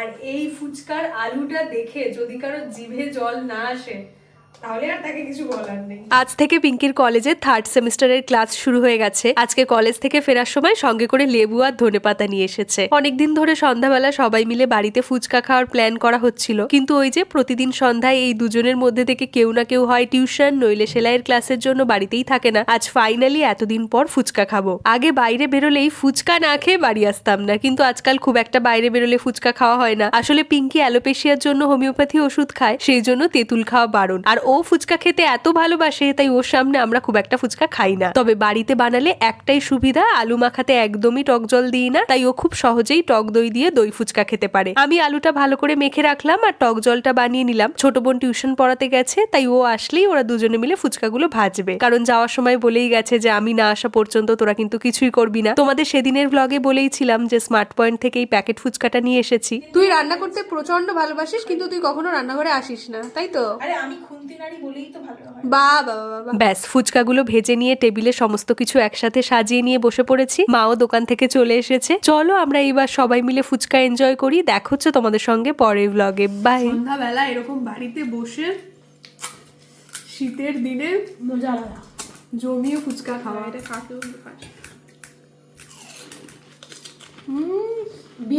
আর এই ফুচকার আলুটা দেখে যদি কারো জিভে জল না আসে তাহলে আর তাকে কিছু বলার নেই। আজ থেকে পিঙ্কির কলেজে 3rd সেমিস্টারের ক্লাস শুরু হয়ে গেছে। আজকে কলেজ থেকে ফেরার সময় সঙ্গে করে লেবু আর ধনেপাতা নিয়ে এসেছে। অনেকদিন ধরে সন্ধ্যাবেলা সবাই মিলে বাড়িতে ফুচকা খাওয়ার প্ল্যান করা হচ্ছিল, কিন্তু ওই যে প্রতিদিন সন্ধ্যায় এই দুজনের মধ্যে থেকে কেউ না কেউ হয় টিউশন নইলে সেলাইয়ের ক্লাসের জন্য বাড়িতেই থাকে না। আজ ফাইনালি এতদিন পর ফুচকা খাবো। আগে বাইরে বেরোলেই ফুচকা না খেয়ে বাড়ি আসতাম না, কিন্তু আজকাল খুব একটা বাইরে বেরোলে ফুচকা খাওয়া হয় না। আসলে পিঙ্কি অ্যালোপেশিয়ার জন্য হোমিওপ্যাথি ওষুধ খায়, সেই জন্য তেঁতুল খাওয়া বারণ। আর ও ফুচকা খেতে এত ভালোবাসে, তাই ওর সামনে আমরা খুব একটা ফুচকা খাই না। তবে বাড়িতে বানালে একটাই সুবিধা, আলু মাখাতে একদমই টক জল দিই না, তাই ও খুব সহজেই টক দই দিয়ে দই ফুচকা খেতে পারে। আমি আলুটা ভালো করে মেখে রাখলাম আর টক জলটা বানিয়ে নিলাম। ছোট বোন টিউশন পড়াতে গেছে, তাই ও আসলেই ওরা দুজনে মিলে ফুচকাগুলো ভাজবে। কারণ যাওয়ার সময় বলেই গেছে যে আমি না আসা পর্যন্ত তোরা কিন্তু কিছুই করবি না। তোমাদের সেদিনের ব্লগে বলেইছিলাম যে স্মার্ট পয়েন্ট থেকে এই প্যাকেট ফুচকাটা নিয়ে এসেছি। তুই রান্না করতে প্রচন্ড ভালোবাসিস, কিন্তু তুই কখনো রান্নাঘরে আসিস না, তাই তো? আরে আমি খুন্তি নাড়ি বলেই তো ভালো হয়। বাবা ব্যাস ফুচকাগুলো ভেজে নিয়ে টেবিলে সমস্ত কিছু একসাথে সাজিয়ে নিয়ে বসে পড়েছি। মাও দোকান থেকে চলে এসেছে। চলো আমরা এবার সবাই মিলে ফুচকা এনজয় করি। দেখা হচ্ছে তোমাদের সঙ্গে পরের ব্লগে। বাই। সন্ধ্যাবেলা এরকম বাড়িতে বসে শীতের দিনে মজা আলাদা। জমিয়ে ফুচকা খাওয়া। এটা কাকেও খাস।